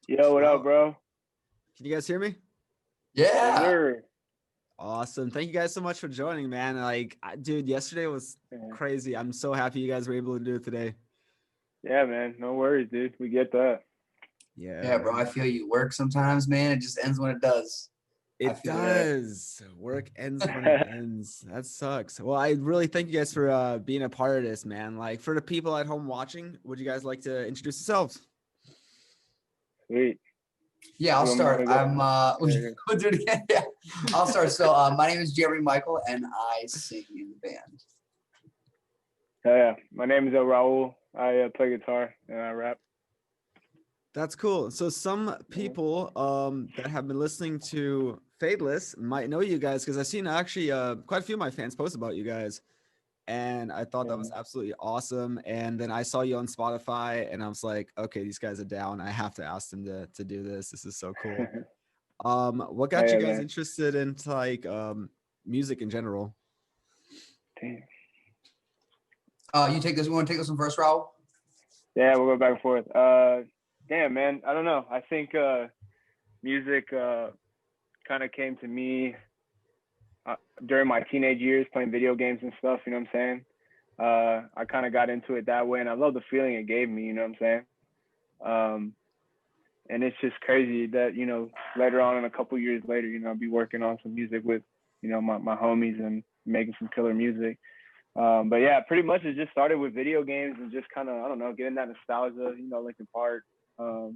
Yo, what up, Oh, bro? Can you guys hear me? Yes, yeah. sir. Awesome. Thank you guys so much for joining, man. Dude, yesterday was Yeah, crazy. I'm so happy you guys were able to do it today. yeah, man. No worries, dude. We get that. Yeah, Yeah, bro. I man. feel you. Work sometimes, man. It just ends when it does. I It feel Yeah. that. does. Work ends when it ends. That sucks. Well, I really thank you guys for being a part of this, man. Like for the people at home watching, would you guys like to introduce yourselves? Sweet. Yeah, I'll You want start. me to I'm go? we'll do it again. Yeah. I'll start. So my name is Jeremy Michael and I sing in the band. Yeah. My name is Raul. I play guitar and I rap. That's cool. So some Yeah. people that have been listening to Fadeless might know you guys because I've seen actually quite a few of my fans post about you guys. And I thought that Yeah. was absolutely awesome. And then I saw you on Spotify, and I was like, okay, these guys are down. I have to ask them to do this. This is so cool. What Oh, got you yeah, guys man. interested into like music in general? Damn. You take this. You want to take this one first, Raul? Yeah, we'll go back and forth. Damn, man. I don't know. I think music kind of came to me during my teenage years, playing video games and stuff. You know what I'm saying? I kind of got into it that way, and I love the feeling it gave me. You know what I'm saying? Um, and it's just crazy that later on, in a couple years later, I'll be working on some music with my homies and making some killer music. But yeah, pretty much it just started with video games and just kind of, I don't know, getting that nostalgia, Linkin Park. It's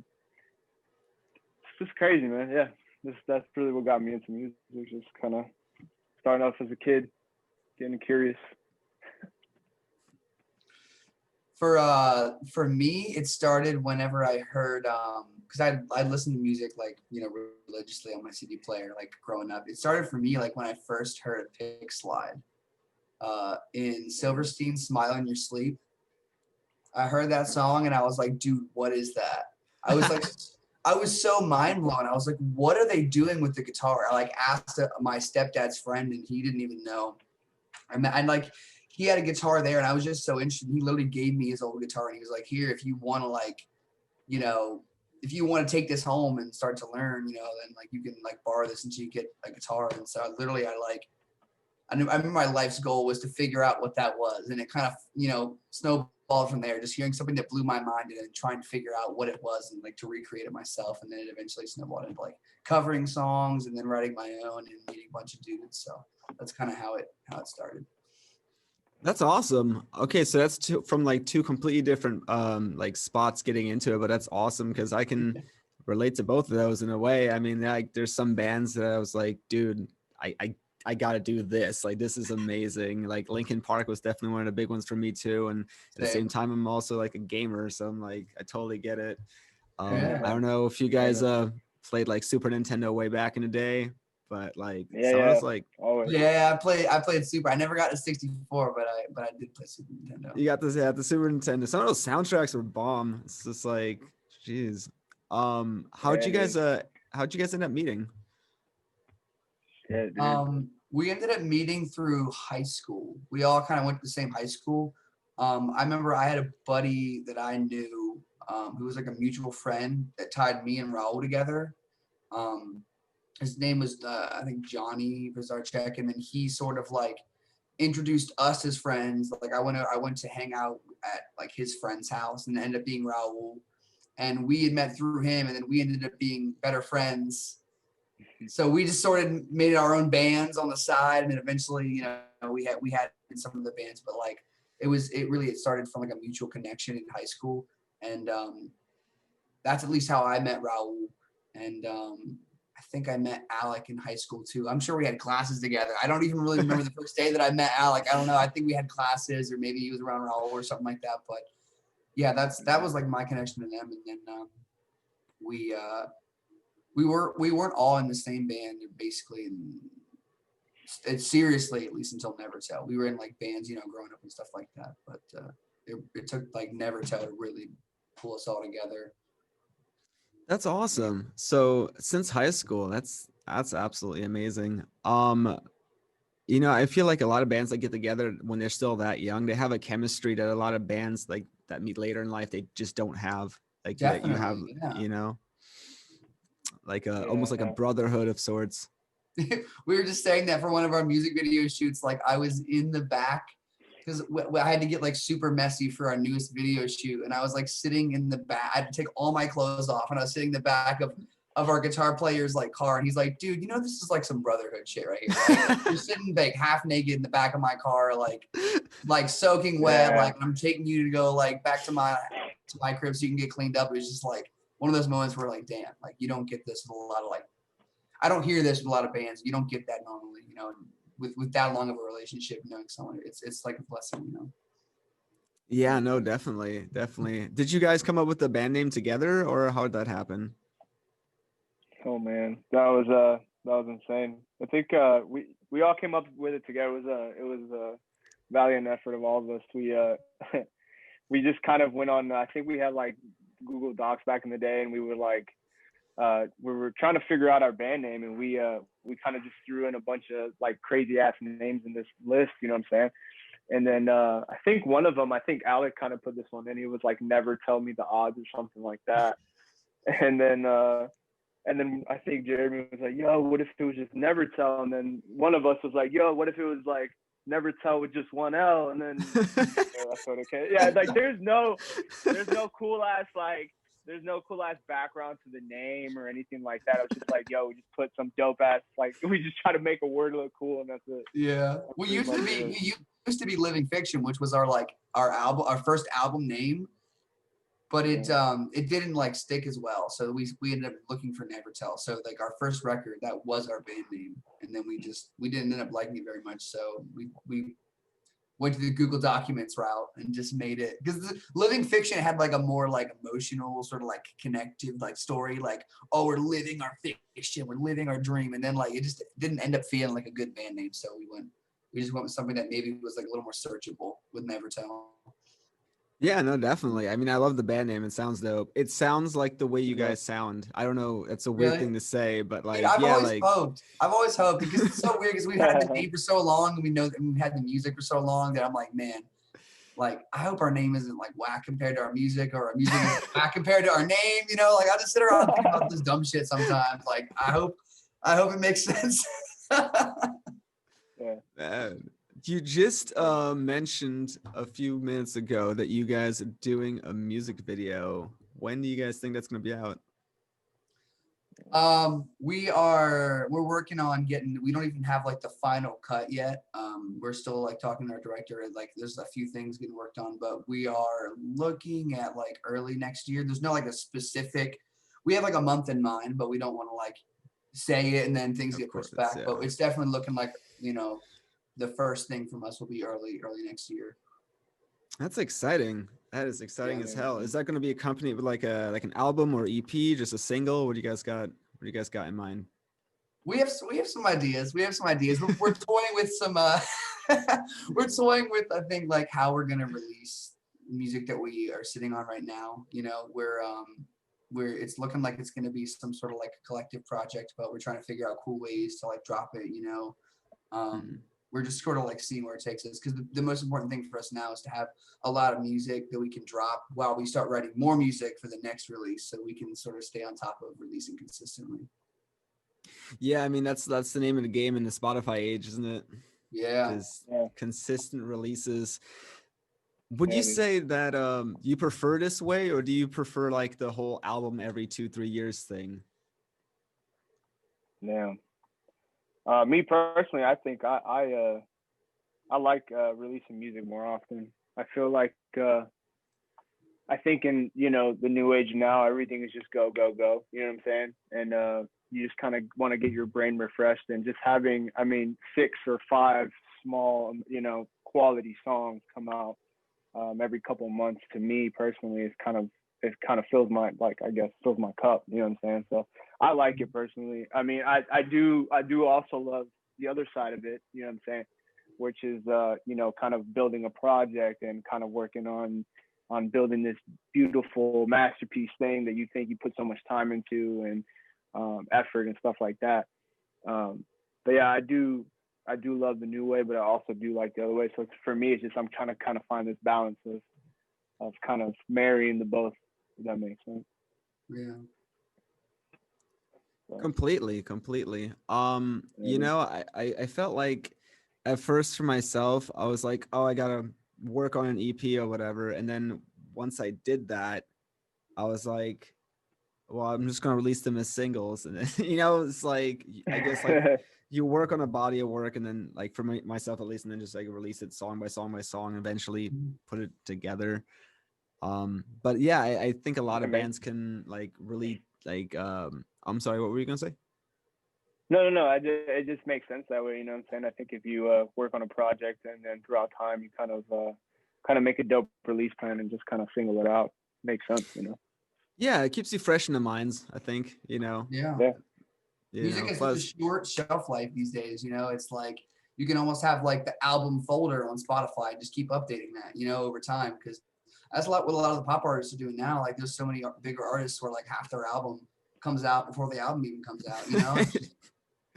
just crazy, man. Yeah, that's really what got me into music. Just kind of starting off as a kid, getting curious. For me, it started whenever I heard because I listened to music like religiously on my CD player like growing up. It started for me like when I first heard a pick slide in Silverstein's "Smile in Your Sleep." I heard that song and I was like, dude, what is that? I was like, I was so mind blown. I was like, what are they doing with the guitar? I like asked my stepdad's friend and he didn't even know. And like, he had a guitar there and I was just so interested. He literally gave me his old guitar and he was like, here, if you want to like, if you want to take this home and start to learn, then like you can like borrow this until you get a guitar. And so I remember my life's goal was to figure out what that was. And it kind of, snowballed from there, just hearing something that blew my mind and then trying to figure out what it was and like to recreate it myself. And then it eventually snowballed into like covering songs and then writing my own and meeting a bunch of dudes. So that's kind of how it started. That's awesome. Okay, so that's from like two completely different like spots getting into it, but that's awesome because I can relate to both of those in a way. I mean, like there's some bands that I was like, dude, I gotta do this. Like this is amazing. Like Linkin Park was definitely one of the big ones for me too. And at the same time, I'm also like a gamer, so I'm like, I totally get it. Yeah. I don't know if you guys played like Super Nintendo way back in the day, but like Yeah, some of yeah, us like always. Yeah, I played Super. I never got to 64, but I did play Super Nintendo. you got this at the Super Nintendo. Some of those soundtracks were bomb. It's just like, geez. How'd Yeah, you guys dude. end up meeting? Yeah, dude. We ended up meeting through high school. We all kind of went to the same high school. I remember I had a buddy that I knew who was like a mutual friend that tied me and Raul together. His name was I think Johnny Vizarchek, and then he sort of like introduced us as friends. Like I went to hang out at like his friend's house, and it ended up being Raul. And we had met through him, and then we ended up being better friends. So we just sort of made our own bands on the side, and then eventually, we had some of the bands, but like it started from like a mutual connection in high school, and that's at least how I met Raul, and I think I met Alec in high school too. I'm sure we had classes together. I don't even really remember the first day that I met Alec. I don't know. I think we had classes, or maybe he was around Raul or something like that. But yeah, that was like my connection to them, and then we weren't all in the same band basically, and seriously, at least until Nevertel. We were in like bands, growing up and stuff like that. But it took like Nevertel to really pull us all together. That's awesome. So since high school, that's absolutely amazing. I feel like a lot of bands that get together when they're still that young, they have a chemistry that a lot of bands like that meet later in life they just don't have. Like that you have, Definitely, yeah. like almost like a brotherhood of sorts. We were just saying that for one of our music video shoots, like I was in the back because I had to get like super messy for our newest video shoot. And I was like sitting in the back, I had to take all my clothes off and I was sitting in the back of our guitar player's like car. And he's like, dude, you know, this is like some brotherhood shit right here. Right? You're sitting like half naked in the back of my car, like soaking wet. Yeah. Like I'm taking you to go like back to my crib so you can get cleaned up. It was just like one of those moments where like, damn, like you don't get this with a lot of like, I don't hear this with a lot of bands. You don't get that normally, you know, with that long of a relationship, knowing someone, it's like a blessing, you know? Yeah, no, definitely. Did you guys come up with the band name together, or how did that happen? Oh man, that was insane. I think we all came up with it together. It was a valiant effort of all of us. We we just kind of went on. I think we had like Google Docs back in the day, and we were like we were trying to figure out our band name, and we kind of just threw in a bunch of like crazy ass names in this list. You know what I'm saying? And then I think one of them, I think Alec kind of put this one in. He was like, "Never tell me the odds" or something like that. And then I think Jeremy was like, "Yo, what if it was just Nevertel?" And then one of us was like, "Yo, what if it was like Nevertel with just one L?" And then that's what it came. Yeah, like there's no cool ass background to the name or anything like that. It was just like, yo, we just put some dope ass, like we just try to make a word look cool, and that's it. Yeah, we used to be Living Fiction, which was our first album name, but it didn't like stick as well. So we ended up looking for Nevertel. So like our first record, that was our band name, and then we didn't end up liking it very much. So we went to the Google Documents route and just made it, because Living Fiction had like a more like emotional sort of like connective like story, like, oh, we're living our fiction, we're living our dream, and then like it just didn't end up feeling like a good band name. So we just went with something that maybe was like a little more searchable with Nevertel. Yeah, no, definitely. I mean, I love the band name. It sounds dope. It sounds like the way you guys sound. I don't know. It's a weird Really? thing to say, but like, Dude, I've like always hoped, because it's so weird, because we've had the name for so long, and we know that we've had the music for so long, that I'm like, man, like I hope our name isn't like whack compared to our music, or our music is whack compared to our name. You know, like I just sit around and think about this dumb shit sometimes. Like I hope it makes sense. Yeah. You just mentioned a few minutes ago that you guys are doing a music video. When do you guys think that's going to be out? We're working on getting, we don't even have like the final cut yet. We're still like talking to our director, and like there's a few things getting worked on, but we are looking at like early next year. There's no like a specific, we have like a month in mind, but we don't want to like say it and then things get pushed back. But it's definitely looking like, you know, the first thing from us will be early next year. That's exciting. That is exciting as hell. Is that going to be accompanied with like an album or EP, just a single? What do you guys got? What do you guys got in mind? We have some ideas. We're toying with some. We're toying with, I think, like how we're gonna release music that we are sitting on right now. You know, it's looking like it's gonna be some sort of like a collective project, but we're trying to figure out cool ways to like drop it. You know, we're just sort of like seeing where it takes us, because the most important thing for us now is to have a lot of music that we can drop while we start writing more music for the next release, so we can sort of stay on top of releasing consistently. Yeah, I mean that's the name of the game in the Spotify age, isn't it? Yeah. Consistent releases. Would you say that you prefer this way, or do you prefer like the whole album every 2-3 years thing? Yeah. Me personally, I think I like releasing music more often. I feel like I think in, you know, the new age now, everything is just go go go. You know what I'm saying? And you just kind of want to get your brain refreshed, and just having, I mean, 6 or 5 small, you know, quality songs come out every couple of months, to me personally, is kind of, it kind of fills my, like, I guess fills my cup. You know what I'm saying? So I like it personally. I mean, I do also love the other side of it. You know what I'm saying? Which is you know, kind of building a project and kind of working on building this beautiful masterpiece thing that you think you put so much time into, and effort and stuff like that. But yeah, I do love the new way, but I also do like the other way. So for me, it's just I'm trying to kind of find this balance of kind of marrying the both, if that makes sense. Yeah. So, Completely. You yeah. know, I felt like at first for myself, I was like, oh, I gotta work on an EP or whatever. And then once I did that, I was like, well, I'm just gonna release them as singles. And then, you know, it's like I guess like you work on a body of work and then like for myself at least, and then just like release it song by song by song, and eventually put it together. But yeah, I think a lot I of mean, bands can like really like I'm sorry, what were you gonna say? no. It just makes sense that way. You know what I'm saying? I think if you work on a project and then throughout time you kind of make a dope release plan and just kind of single it out. Makes sense, you know. Yeah, it keeps you fresh in the minds, I think, you know. Yeah. Yeah. Music has such a Plus short shelf life these days, you know. It's like you can almost have like the album folder on Spotify and just keep updating that, you know, over time, because that's what a lot of the pop artists are doing now. Like there's so many bigger artists where like half their album comes out before the album even comes out, you know.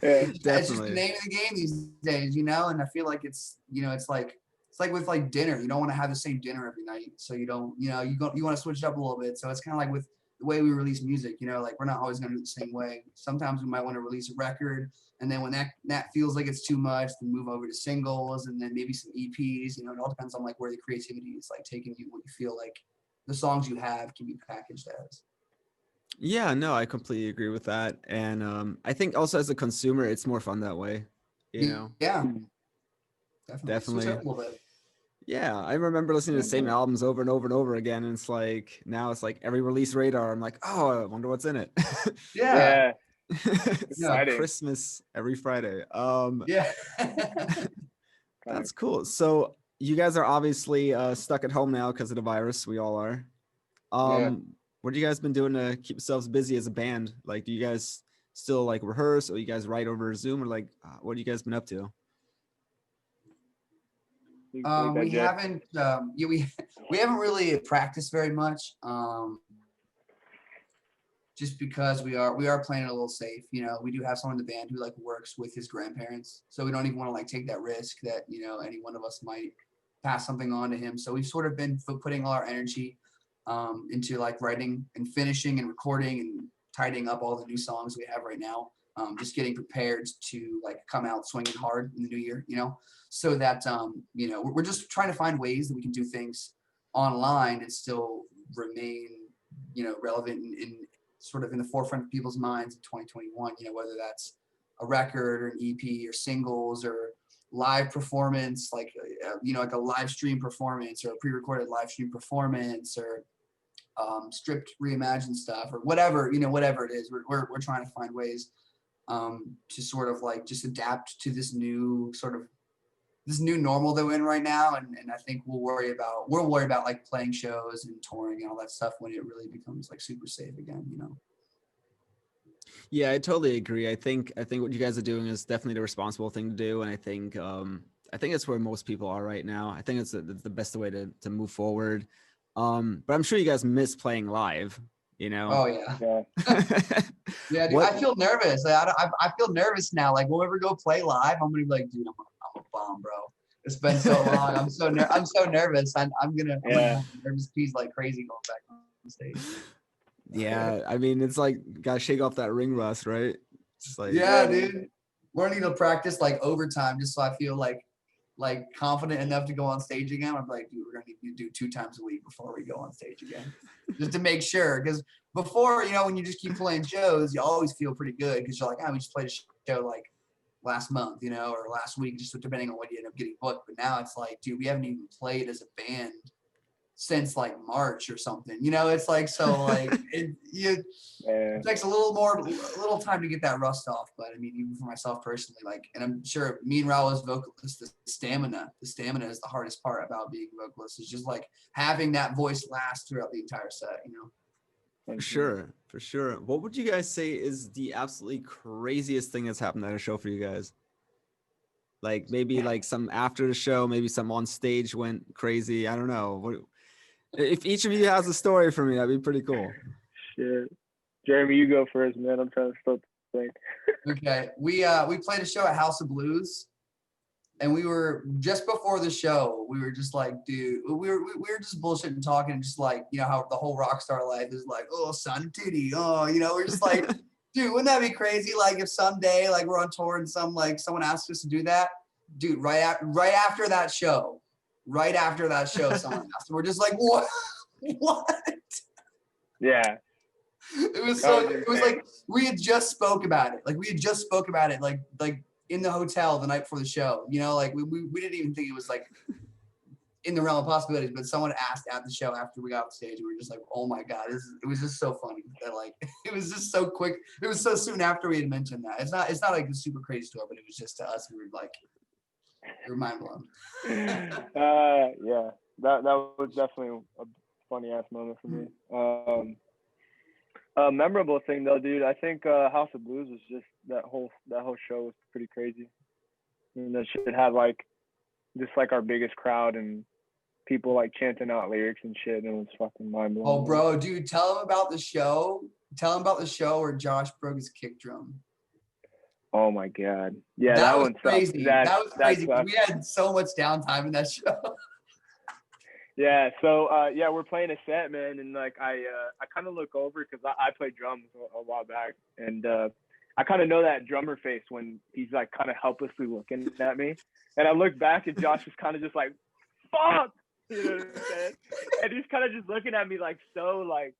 Yeah. It's just the definitely. name of the game these days, you know. And I feel like it's, you know, it's like with like dinner. You don't want to have the same dinner every night, so you don't, you know, you want to switch it up a little bit. So it's kind of like with the way we release music, you know, like we're not always going to do it the same way. Sometimes we might want to release a record, and then when that feels like it's too much, then move over to singles, and then maybe some EPs. You know, it all depends on like where the creativity is like taking you, what you feel like the songs you have can be packaged as. Yeah, no, I completely agree with that. And I think also as a consumer, it's more fun that way, you know. Yeah, Mm. definitely switch Definitely. up a little bit. Yeah, I remember listening to the same albums over and over and over again, and it's like now it's like every release radar, I'm like, oh, I wonder what's in it. Yeah, Yeah. It's like Exciting. Christmas every Friday. yeah. That's cool. So you guys are obviously stuck at home now because of the virus. We all are. Yeah. What have you guys been doing to keep yourselves busy as a band? Like, do you guys still like rehearse, or you guys write over Zoom, or like, what have you guys been up to? You can take that, We Jay. haven't yeah, we haven't really practiced very much, just because we are playing it a little safe. You know, we do have someone in the band who like works with his grandparents, so we don't even want to like take that risk that, you know, any one of us might pass something on to him. So we've sort of been putting all our energy into like writing and finishing and recording and tidying up all the new songs we have right now. Just getting prepared to like come out swinging hard in the new year, you know, so that you know, we're just trying to find ways that we can do things online and still remain, you know, relevant in sort of in the forefront of people's minds in 2021. You know, whether that's a record or an EP or singles or live performance, like you know, like a live stream performance or a pre-recorded live stream performance or stripped reimagined stuff or whatever, you know, whatever it is. We're trying to find ways to sort of like just adapt to this new normal that we're in right now. And I think we'll worry about like playing shows and touring and all that stuff when it really becomes like super safe again, you know. Yeah, I totally agree. I think what you guys are doing is definitely the responsible thing to do, and I think it's where most people are right now. I think it's the best way to move forward. But I'm sure you guys miss playing live, you know. Oh yeah. Yeah. Yeah, dude, What I feel nervous. Like, I feel nervous now. Like, when we ever go play live, I'm gonna be like, dude, I'm a bomb, bro. It's been so long. I'm so nervous. I'm gonna have nervous peas like crazy going back on stage. Yeah, I mean, it's like gotta shake off that ring rust, right? It's like Yeah, dude. We're gonna need to practice like overtime just so I feel like confident enough to go on stage again. I'm like, dude, we're gonna need to do 2 times a week before we go on stage again, just to make sure. Because before, you know, when you just keep playing shows, you always feel pretty good because you're like, we just played a show like last month, you know, or last week, just depending on when you end up getting booked. But now it's like, dude, we haven't even played as a band since like March or something. You know, it's like, so like it takes a little time to get that rust off. But I mean, even for myself personally, like, and I'm sure me and Raul as vocalists, the stamina is the hardest part about being a vocalist, is just like having that voice last throughout the entire set, you know? for sure. What would you guys say is the absolutely craziest thing that's happened at a show for you guys? Like maybe like some after the show, maybe some on stage went crazy. I don't know. If each of you has a story for me, that'd be pretty cool. Shit. Jeremy, you go first, man. I'm trying to still think. Okay, we played a show at House of Blues, and we were just before the show. We were just like, dude, we were just bullshitting, talking, and just like, you know how the whole rock star life is like, oh, son titty, oh, you know, we're just like Dude, wouldn't that be crazy? Like if someday like we're on tour and someone asks us to do that, dude, right after that show, someone asked, and we're just like, what? What? Yeah. It was like we had just spoke about it. Like in the hotel the night before the show. You know, like we didn't even think it was like in the realm of possibilities, but someone asked at the show after we got off stage, and we were just like, oh my God, it was just so funny that like it was just so quick. It was so soon after we had mentioned that. It's not like a super crazy story, but it was just to us, we were mind blown. Yeah, that was definitely a funny ass moment for me. A memorable thing though, dude, I think House of Blues was just that whole show was pretty crazy. And that shit had like just like our biggest crowd and people like chanting out lyrics and shit, and it was fucking mind blowing. Oh, bro, dude, tell him about the show. Tell him about the show where Josh broke his kick drum. Oh my God, yeah, that was crazy. That was crazy. We had so much downtime in that show. Yeah, so yeah, we're playing a set, man, and like I kind of look over because I played drums a while back, and I kind of know that drummer face when he's like kind of helplessly looking at me, and I look back and Josh is kind of just like, fuck, you know what I'm saying? And he's kind of just looking at me like so like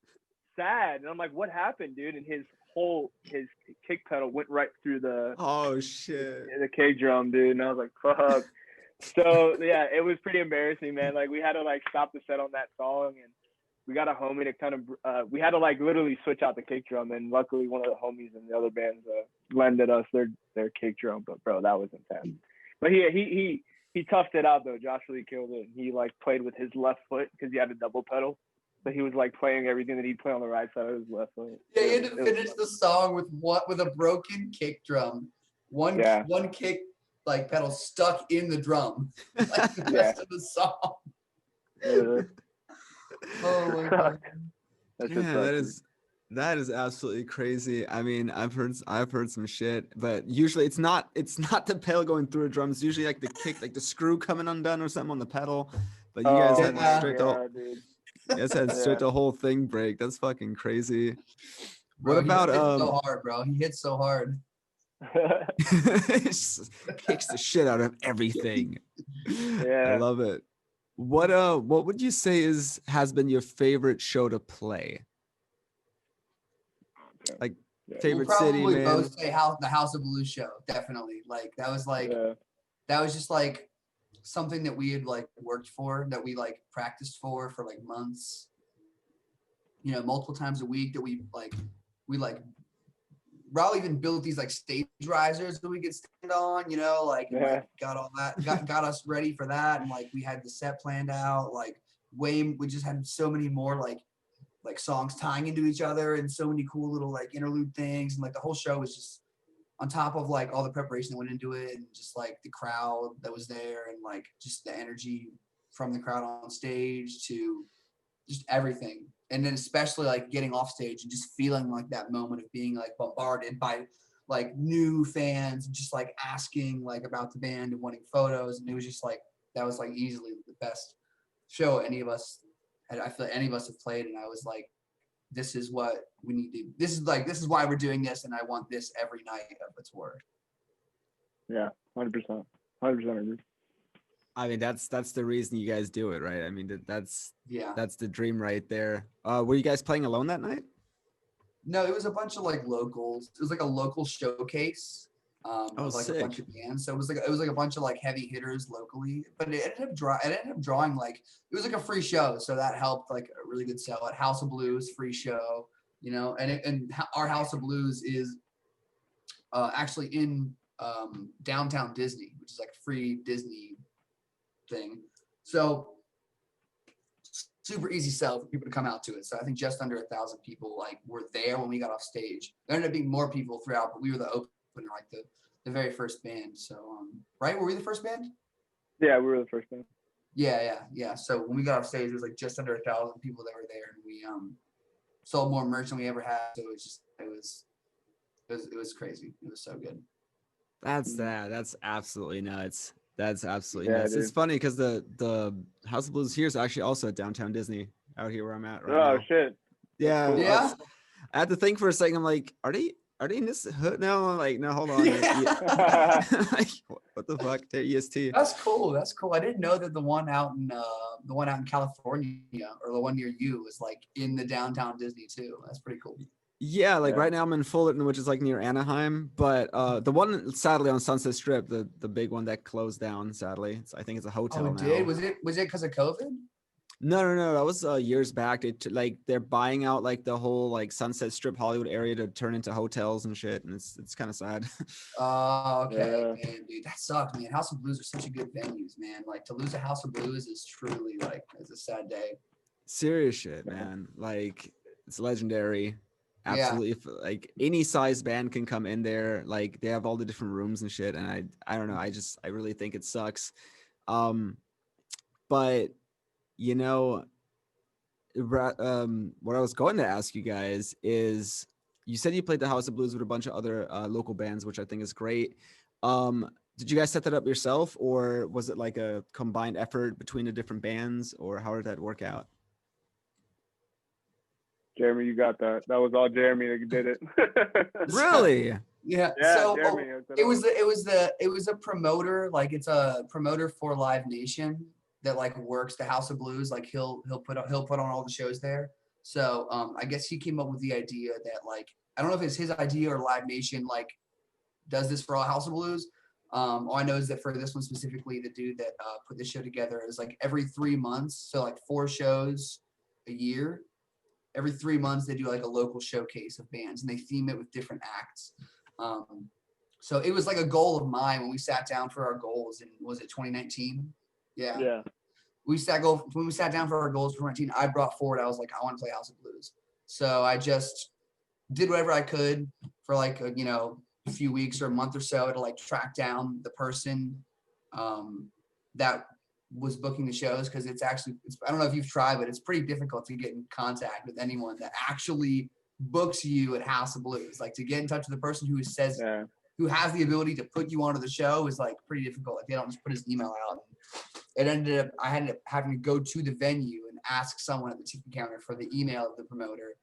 sad, and I'm like, what happened, dude? And his kick pedal went right through the the kick drum, dude, and I was like, fuck. So yeah, it was pretty embarrassing, man. Like we had to like stop the set on that song, and we got a homie to kind of we had to like literally switch out the kick drum, and luckily one of the homies in the other bands lended us their kick drum. But bro, that was intense. But he toughed it out though. Josh really killed it. He like played with his left foot because he had a double pedal, so he was like playing everything that he'd play on the right side of his left foot. Yeah, he had to finish the song with a broken kick drum. One kick like pedal stuck in the drum like the rest of the song. Yeah. Oh my God. Yeah, that is absolutely crazy. I mean, I've heard some shit, but usually it's not the pedal going through a drum. It's usually like the kick, like the screw coming undone or something on the pedal. But you guys had straight the whole thing break. That's fucking crazy. Bro, what about he hit so hard, bro? He hit so hard. Kicks the shit out of everything. Yeah, I love it. What would you say has been your favorite show to play? Like favorite city, man? We'll probably both say the House of Blues show, definitely. Like that was just like something that we had like worked for, that we like practiced for like months, you know, multiple times a week, that we Raul even built these like stage risers that we could stand on, you know, like, got all that, got us ready for that. And like, we had the set planned out, like we just had so many more like songs tying into each other and so many cool little like interlude things. And like the whole show was just on top of like all the preparation that went into it, and just like the crowd that was there, and like just the energy from the crowd on stage to just everything. And then especially like getting off stage and just feeling like that moment of being like bombarded by like new fans, and just like asking like about the band and wanting photos. And it was just like, that was like easily the best show I feel like any of us have played. And I was like, this is what we need to, this is why we're doing this. And I want this every night of the tour. Yeah, 100%. 100% agree. I mean, that's the reason you guys do it, right? I mean, that's the dream right there. Were you guys playing alone that night? No, it was a bunch of like locals. It was like a local showcase of like sick. A bunch of bands. So it was like a bunch of like heavy hitters locally. But it ended up drawing like, it was like a free show, so that helped, like a really good sell at House of Blues, free show, you know. And our House of Blues is actually in downtown Disney, which is like a free Disney thing. So super easy sell for people to come out to it. So I think just under 1,000 people like were there when we got off stage. There ended up being more people throughout, but we were the opener, like the very first band. So right, were we the first band? Yeah, we were the first band. Yeah. So when we got off stage, it was like just under 1,000 people that were there, and we sold more merch than we ever had. So it was crazy. It was so good. That's absolutely nuts. That's absolutely nuts. Dude. It's funny because the House of Blues here is actually also at downtown Disney, out here where I'm at right now. Oh shit. Yeah. Cool. Yeah. I had to think for a second. I'm like, are they are they in this hood now? Like, no, hold on. Yeah. Like, what the fuck? They're EST. That's cool. That's cool. I didn't know that the one out in California or the one near you was like in the downtown Disney too. That's pretty cool. Yeah, like Yeah. right now I'm in Fullerton, which is like near Anaheim. But the one sadly on Sunset Strip, the big one that closed down, sadly. I think it's a hotel Oh, it now. did? Was it because of COVID? No. That was years back. Like they're buying out like the whole like Sunset Strip Hollywood area to turn into hotels and shit, and it's kind of sad. Oh, okay, Yeah. man, dude, that sucks, man. House of Blues are such a good venues, man. Like to lose a House of Blues is truly like it's a sad day. Serious shit, man. Like it's legendary. Yeah. Absolutely, like any size band can come in there. Like they have all the different rooms and shit. And I don't know. I really think it sucks. But you know, what I was going to ask you guys is, you said you played the House of Blues with a bunch of other local bands, which I think is great. Did you guys set that up yourself, or was it like a combined effort between the different bands, or how did that work out? Jeremy, you got that. That was all Jeremy that did it. Really? Yeah. Yeah, So Jeremy. it was a promoter, like it's a promoter for Live Nation that like works the House of Blues. Like he'll put on all the shows there. So I guess he came up with the idea that like I don't know if it's his idea or Live Nation like does this for all House of Blues. All I know is that for this one specifically, the dude that put this show together is like every 3 months, so like 4 shows a year. Every 3 months they do like a local showcase of bands, and they theme it with different acts. So it was like a goal of mine when we sat down for our goals, and was it 2019? Yeah. Yeah. When we sat down for our goals for 2019, I brought forward, I was like, I want to play House of Blues. So I just did whatever I could for like a few weeks or a month or so to like track down the person that was booking the shows, because I don't know if you've tried, but it's pretty difficult to get in contact with anyone that actually books you at House of Blues. Like to get in touch with the person who says who has the ability to put you onto the show is like pretty difficult. Like they don't just put his email out. I ended up having to go to the venue and ask someone at the ticket counter for the email of the promoter.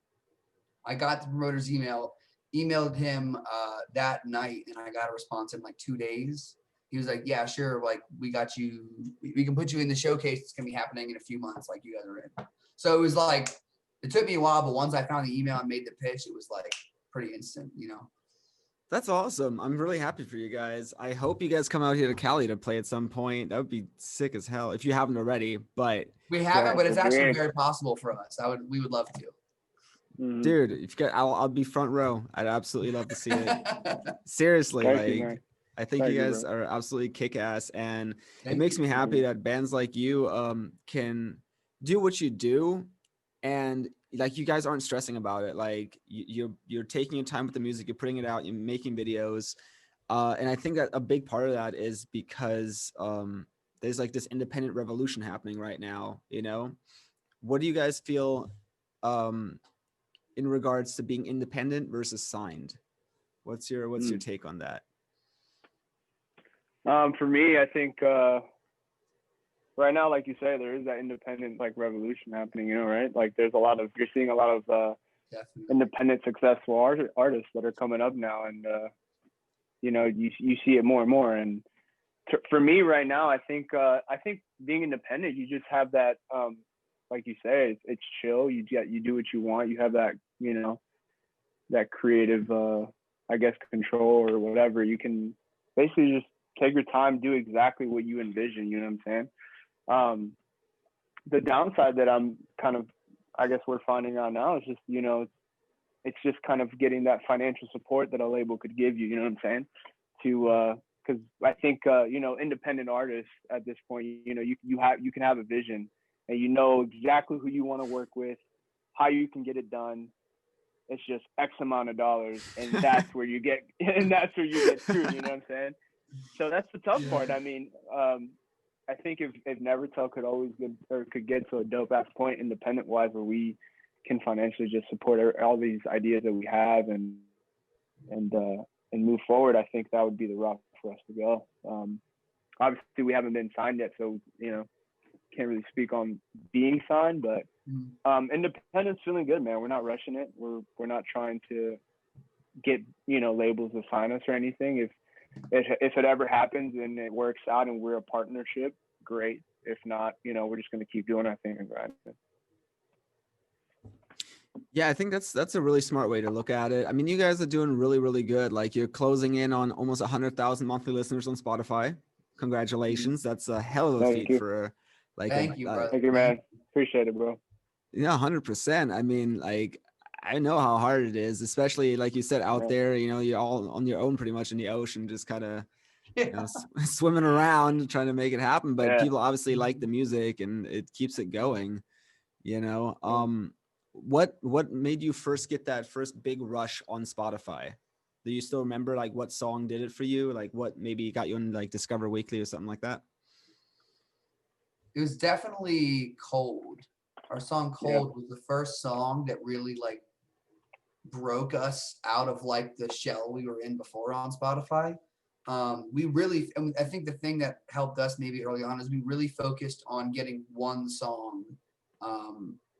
I got the promoter's email, emailed him that night, and I got a response in like 2 days. He was like, yeah, sure. Like we got you, we can put you in the showcase. It's going to be happening in a few months. Like you guys are in. So it was like, it took me a while, but once I found the email and made the pitch, it was like pretty instant, That's awesome. I'm really happy for you guys. I hope you guys come out here to Cali to play at some point. That would be sick as hell if you haven't already. But we haven't, but it's actually very possible for us. We would love to. Mm-hmm. Dude, if you get, I'll be front row. I'd absolutely love to see it. Seriously, Thank you, man. I think Thank you you, guys bro. are absolutely kick ass, and it Thank makes you. me happy that bands like you can do what you do, and like you guys aren't stressing about it. Like you're taking your time with the music, you're putting it out, you're making videos, and I think that a big part of that is because there's like this independent revolution happening right now. What do you guys feel in regards to being independent versus signed? What's your take on that? For me, I think right now, like you say, there is that independent like revolution happening, right? Like you're seeing a lot of independent successful artists that are coming up now, and you see it more and more. And for me right now, I think being independent, you just have that like you say, it's chill. You do what you want. You have that that creative I guess control or whatever. You can basically just take your time, do exactly what you envision. You know what I'm saying? The downside that I guess we're finding out now is just, it's just kind of getting that financial support that a label could give you. You know what I'm saying? Because I think, independent artists at this point, you can have a vision and you know exactly who you want to work with, how you can get it done. It's just X amount of dollars, and that's where you get screwed. You know what I'm saying? So that's the tough part. I mean, I think if Nevertel could get to a dope ass point independent wise where we can financially just support all these ideas that we have and move forward, I think that would be the route for us to go. Obviously we haven't been signed yet, so can't really speak on being signed, but independence feeling good, man. We're not rushing it. We're not trying to get, you know, labels to sign us or anything. If it ever happens and it works out and we're a partnership, great. If not, you know, we're just going to keep doing our thing and grinding. Yeah, I think that's a really smart way to look at it. I mean, you guys are doing really, really good. Like, you're closing in on almost 100,000 monthly listeners on Spotify. Congratulations. That's a hell of a Thank feat you. for like Thank you, brother. Thank you, man. Appreciate it, bro. yeah, 100%. I mean, like, I know how hard it is, especially like you said, out there, you know, you're all on your own pretty much in the ocean, just kind of, you know, swimming around trying to make it happen. But people obviously like the music and it keeps it going, you know. What made you first get that first big rush on Spotify? Do you still remember like what song did it for you? Like what maybe got you in like Discover Weekly or something like that? It was definitely Cold. Our song Cold was the first song that really like broke us out of like the shell we were in before on Spotify. We really, I think the thing that helped us maybe early on is we really focused on getting one song,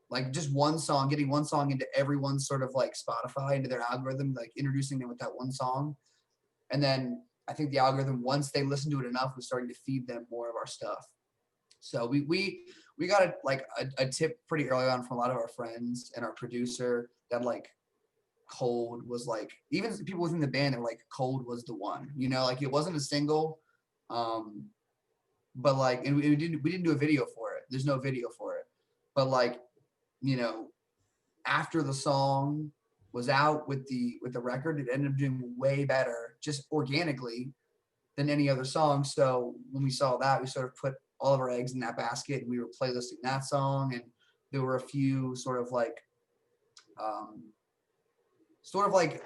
like just one song, getting one song into everyone's sort of like Spotify, into their algorithm, like introducing them with that one song. And then I think the algorithm, once they listened to it enough, was starting to feed them more of our stuff. So we got a tip pretty early on from a lot of our friends and our producer that like Cold was like, even people within the band, they were like, Cold was the one, you know, like it wasn't a single, but like, and we didn't do a video for it. There's no video for it, but like, you know, after the song was out with the record, it ended up doing way better just organically than any other song. So when we saw that, we sort of put all of our eggs in that basket and we were playlisting that song. And there were a few sort of like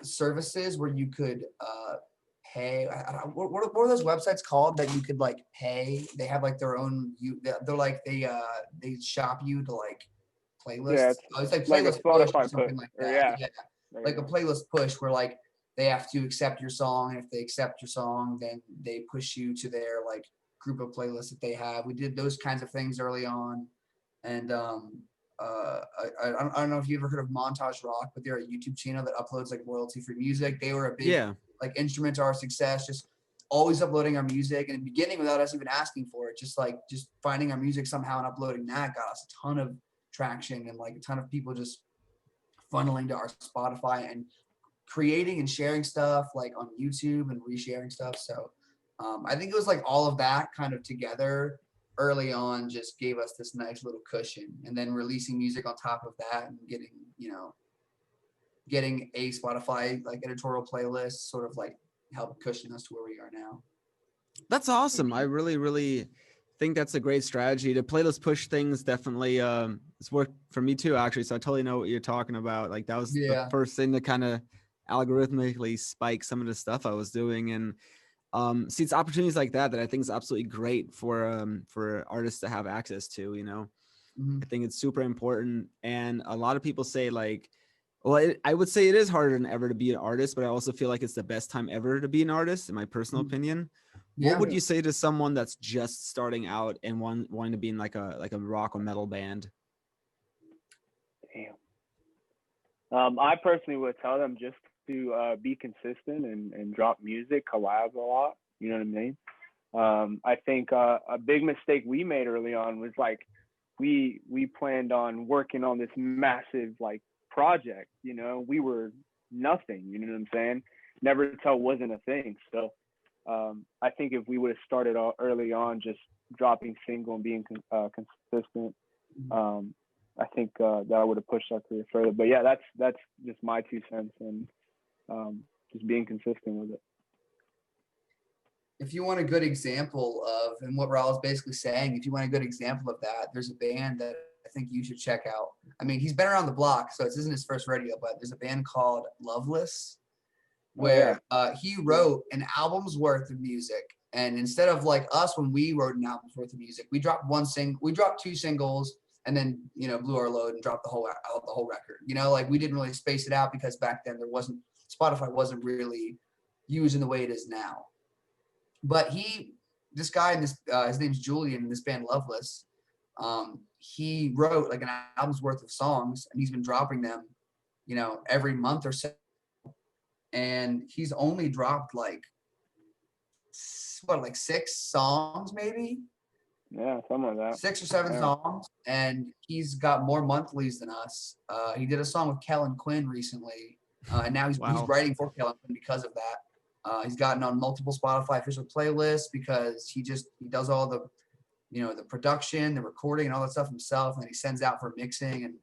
services where you could pay. What are those websites called that you could like pay? They have like their own, they're like, they shop you to like playlists. Yeah, It's like like a playlist push or Spotify something push. like that. Yeah. Like a Go. playlist push where like they have to accept your song, and if they accept your song, then they push you to their like group of playlists that they have. We did those kinds of things early on, and I don't know if you ever heard of Montage Rock, but they're a YouTube channel that uploads like royalty-free music. They were a big like instrument to our success, just always uploading our music, and in the beginning without us even asking for it, just finding our music somehow and uploading that got us a ton of traction and like a ton of people just funneling to our Spotify and creating and sharing stuff like on YouTube and resharing stuff. So I think it was like all of that kind of together early on just gave us this nice little cushion, and then releasing music on top of that and getting a Spotify like editorial playlist sort of like helped cushion us to where we are now. That's awesome. I really, really think that's a great strategy. The playlist push things definitely it's worked for me too, actually. So I totally know what you're talking about. Like that was the first thing to kind of algorithmically spike some of the stuff I was doing. And see, it's opportunities like that I think is absolutely great for artists to have access to, you know. I think it's super important. And a lot of people say like, well, I would say it is harder than ever to be an artist, but I also feel like it's the best time ever to be an artist, in my personal opinion. What would you say to someone that's just starting out and wanting to be in like a rock or metal band? Damn. I personally would tell them just to be consistent and drop music, collab a lot. You know what I mean? I think a big mistake we made early on was like we planned on working on this massive like project. You know, we were nothing. You know what I'm saying? Nevertel wasn't a thing. So I think if we would have started early on, just dropping single and being consistent, I think that would have pushed our career further. But yeah, that's just my 2 cents, and just being consistent with it. If you want a good example of, and what Raul is basically saying, if you want a good example of that, there's a band that I think you should check out. I mean, he's been around the block, so this isn't his first rodeo, but there's a band called Loveless, where he wrote an album's worth of music. And instead of like us, when we wrote an album's worth of music, we dropped 2 singles, and then, you know, blew our load and dropped the whole record. You know, like we didn't really space it out because back then Spotify wasn't really used in the way it is now. But this guy, his name's Julian, in this band Loveless, he wrote like an album's worth of songs, and he's been dropping them, you know, every month or so. and he's only dropped like 6 songs maybe. Yeah, some of that. 6 or 7 songs, and he's got more monthlies than us. He did a song with Kellen Quinn recently, and now he's writing for Kellen Quinn because of that. He's gotten on multiple Spotify official playlists because he does all the, the production, the recording, and all that stuff himself, and then he sends out for mixing. And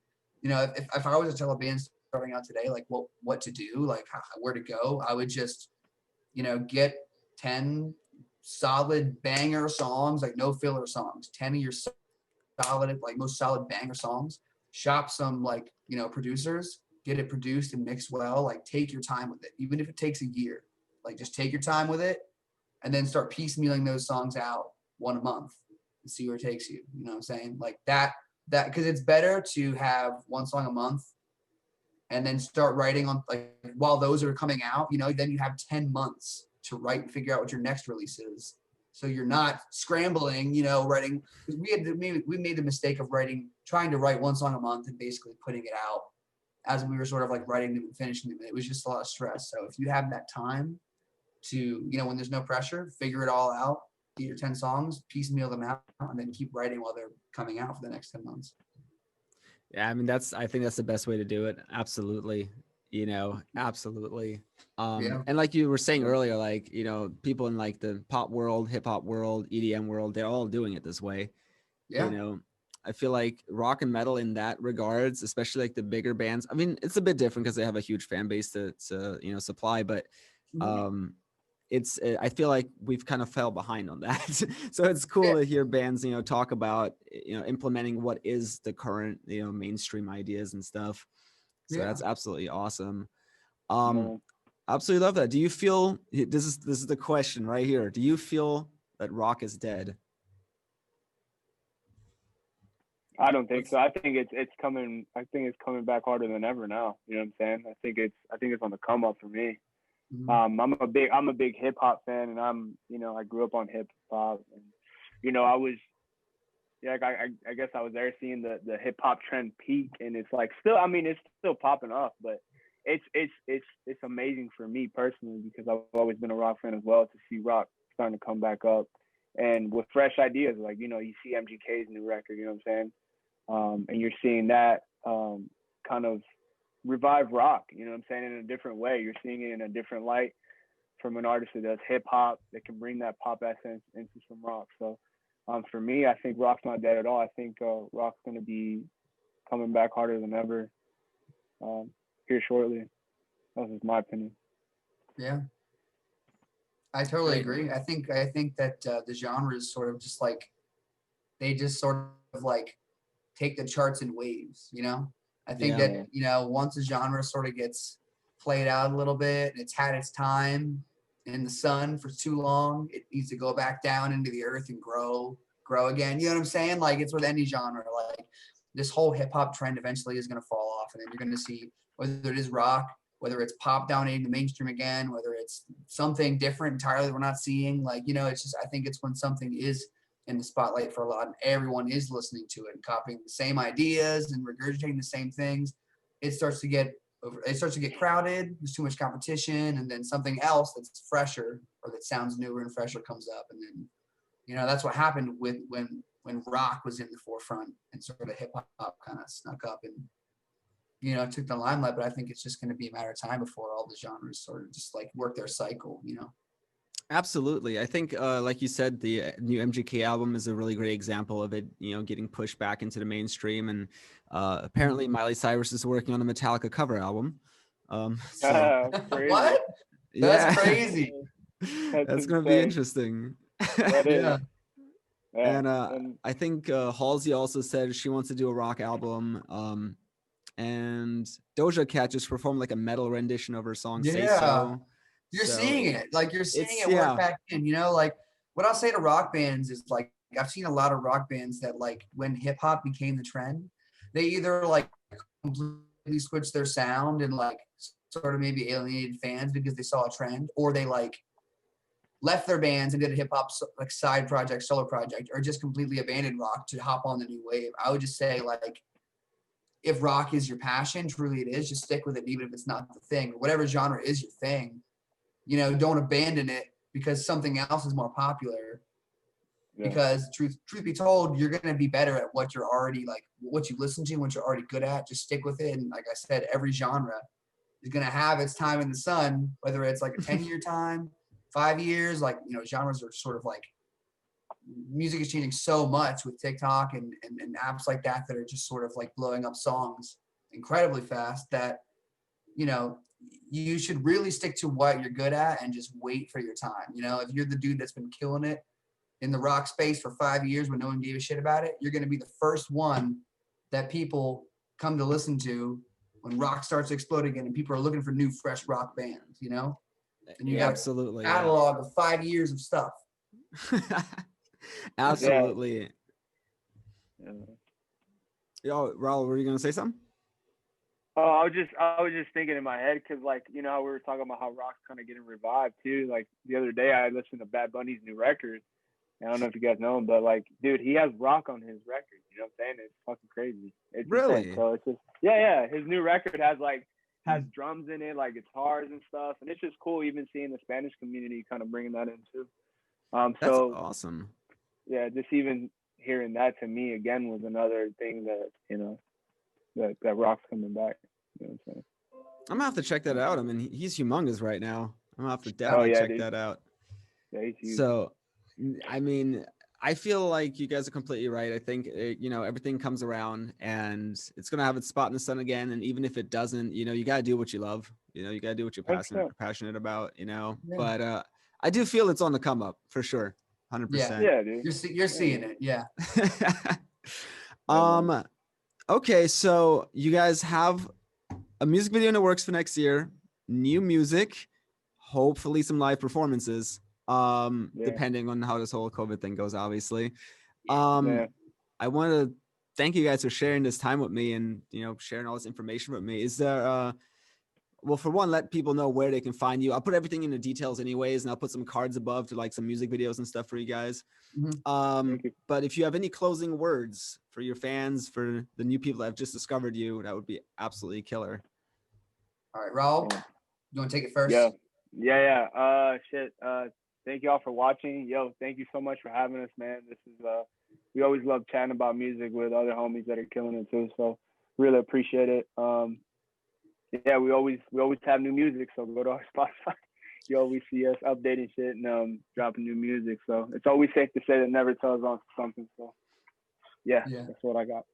if I was to tell a band starting out today, like what to do, like where to go, I would just get 10 solid banger songs, like no filler songs, 10 of your solid, like most solid banger songs, shop some like, producers, get it produced and mixed well, like take your time with it. Even if it takes a year, like just take your time with it and then start piecemealing those songs out one a month and see where it takes you. You know what I'm saying? Like that, cause it's better to have one song a month and then start writing on, like, while those are coming out, then you have 10 months to write and figure out what your next release is. So you're not scrambling, writing. We made the mistake of trying to write one song a month and basically putting it out as we were sort of like writing them and finishing them. It was just a lot of stress. So if you have that time to, when there's no pressure, figure it all out, get your 10 songs, piecemeal them out, and then keep writing while they're coming out for the next 10 months. Yeah, I mean, I think that's the best way to do it. Absolutely. Absolutely. And like you were saying earlier, like, people in like the pop world, hip hop world, EDM world, they're all doing it this way. Yeah. I feel like rock and metal in that regards, especially like the bigger bands. I mean, it's a bit different because they have a huge fan base to supply, but I feel like we've kind of fell behind on that. So it's cool to hear bands, talk about, implementing what is the current, mainstream ideas and stuff. So that's absolutely awesome. Absolutely love that. Do you feel, this is the question right here. Do you feel that rock is dead? I don't think so. I think it's coming. I think it's coming back harder than ever now. You know what I'm saying? I think it's on the come up for me. I'm a big hip hop fan, and I grew up on hip hop, and I was, I guess I was there seeing the hip hop trend peak, and it's like it's still popping off, but it's amazing for me personally because I've always been a rock fan as well to see rock starting to come back up, and with fresh ideas, like you see MGK's new record, you know what I'm saying, and you're seeing that kind of revive rock, you know what I'm saying, in a different way. You're seeing it in a different light from an artist that does hip hop that can bring that pop essence into some rock. So for me, I think rock's not dead at all. I think rock's going to be coming back harder than ever here shortly. That's just my opinion. Yeah, I totally agree. I think that the genre is sort of just like, they just sort of like take the charts in waves, I think that, once a genre sort of gets played out a little bit, it's had its time in the sun for too long, it needs to go back down into the earth and grow again. You know what I'm saying? Like, it's with any genre, like this whole hip hop trend eventually is going to fall off, and then you're going to see whether it is rock, whether it's pop dominating the mainstream again, whether it's something different entirely that we're not seeing. Like, it's just, I think it's when something is in the spotlight for a lot and everyone is listening to it and copying the same ideas and regurgitating the same things, it starts to get crowded. There's too much competition, and then something else that's fresher or that sounds newer and fresher comes up, and then that's what happened with when rock was in the forefront and sort of hip hop kind of snuck up and took the limelight. But I think it's just going to be a matter of time before all the genres sort of just like work their cycle. Absolutely. I think, like you said, the new MGK album is a really great example of it, getting pushed back into the mainstream. And apparently Miley Cyrus is working on a Metallica cover album. What? That's crazy. That's going to be interesting. Yeah. And I think Halsey also said she wants to do a rock album. And Doja Cat just performed like a metal rendition of her song Say So. You're seeing it. Like, you're seeing it work back in, like what I'll say to rock bands is, like, I've seen a lot of rock bands that, like, when hip hop became the trend, they either like completely switched their sound and like sort of maybe alienated fans because they saw a trend, or they like left their bands and did a hip hop like side project, solo project, or just completely abandoned rock to hop on the new wave. I would just say, like, if rock is your passion, truly it is, just stick with it, even if it's not the thing. Whatever genre is your thing, don't abandon it because something else is more popular. Yeah. Because truth be told, you're going to be better at what you're already what you listen to, what you're already good at. Just stick with it. And like I said, every genre is going to have its time in the sun, whether it's like a 10-year time, 5 years, genres are sort of music is changing so much with TikTok and apps like that are just sort of blowing up songs incredibly fast that, you should really stick to what you're good at and just wait for your time. If you're the dude that's been killing it in the rock space for 5 years when no one gave a shit about it, you're going to be the first one that people come to listen to when rock starts exploding again and people are looking for new, fresh rock bands, And you got absolutely a catalog of 5 years of stuff. Absolutely. Yeah. Yo, Raul, were you going to say something? Oh, I was just thinking in my head because how we were talking about how rock's kind of getting revived too. The other day I listened to Bad Bunny's new record. I don't know if you guys know him, but dude, he has rock on his record. You know what I'm saying? It's fucking crazy. It's really insane. So it's just yeah. His new record has drums in it, guitars and stuff, and it's just cool even seeing the Spanish community kind of bringing that in too. That's awesome. Yeah, just even hearing that to me again was another thing that that rock's coming back. You know what I'm saying? I'm gonna have to check that out. I mean, he's humongous right now. I'm gonna have to definitely check that out. Yeah, he's huge. So, I mean, I feel like you guys are completely right. I think everything comes around, and it's gonna have its spot in the sun again. And even if it doesn't, you gotta do what you love. You gotta do what you're passionate about. Yeah. But I do feel it's on the come up for sure, 100%. Yeah, dude. You're seeing it. Yeah. Okay, so you guys have a music video in the works for next year, new music, hopefully some live performances, depending on how this whole COVID thing goes, obviously. I want to thank you guys for sharing this time with me and, sharing all this information with me. Is there, well, for one, let people know where they can find you. I'll put everything in the details anyways, and I'll put some cards above to some music videos and stuff for you guys. Mm-hmm. But if you have any closing words for your fans, for the new people that have just discovered you, that would be absolutely killer. All right, Raul, you want to take it first? Yeah. Shit. Thank y'all for watching. Yo, thank you so much for having us, man. This is we always love chatting about music with other homies that are killing it too. So really appreciate it. Yeah, we always have new music, so go to our Spotify. You always see us updating shit and dropping new music. So it's always safe to say that Nevertel is on something. So yeah, that's what I got.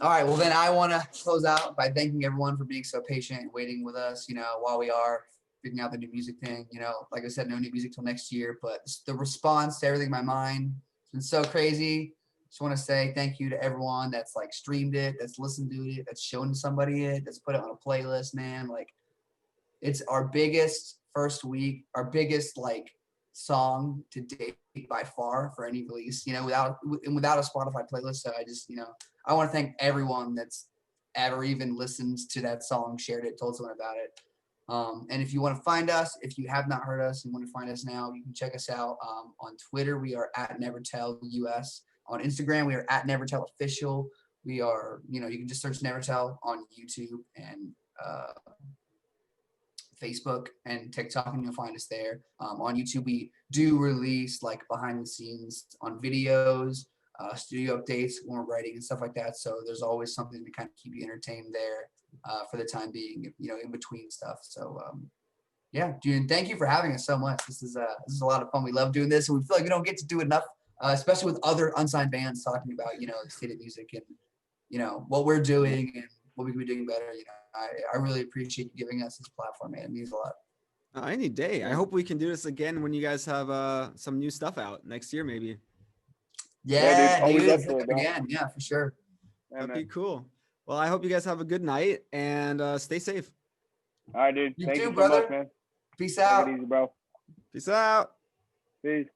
All right, well then I want to close out by thanking everyone for being so patient and waiting with us, while we are figuring out the new music thing. Like I said, no new music till next year, but the response to everything in my mind has been so crazy. Just want to say thank you to everyone that's streamed it, that's listened to it, that's shown somebody it, that's put it on a playlist, man. It's our biggest first week, our biggest song to date by far for any release, without a Spotify playlist. So I just, I want to thank everyone that's ever even listened to that song, shared it, told someone about it. And if you want to find us, if you have not heard us and want to find us now, you can check us out on Twitter. We are at Nevertel US. On Instagram, we are at Nevertel Official. We are, you can just search Nevertel on YouTube and Facebook and TikTok, and you'll find us there. On YouTube, we do release behind the scenes on videos, studio updates when we're writing and stuff like that. So there's always something to kind of keep you entertained there for the time being, in between stuff. So yeah, dude, thank you for having us so much. This is a lot of fun. We love doing this, and we feel like we don't get to do enough. Especially with other unsigned bands talking about, the state of music and, what we're doing and what we can be doing better. I really appreciate you giving us this platform, man. It means a lot. Any day. I hope we can do this again when you guys have some new stuff out next year, maybe. Yeah, dude. Again. Yeah, for sure. That'd be cool. Well, I hope you guys have a good night and stay safe. All right, dude. You Thank too, you so brother. much, man. Peace out. Take it easy, bro. Peace out. Peace.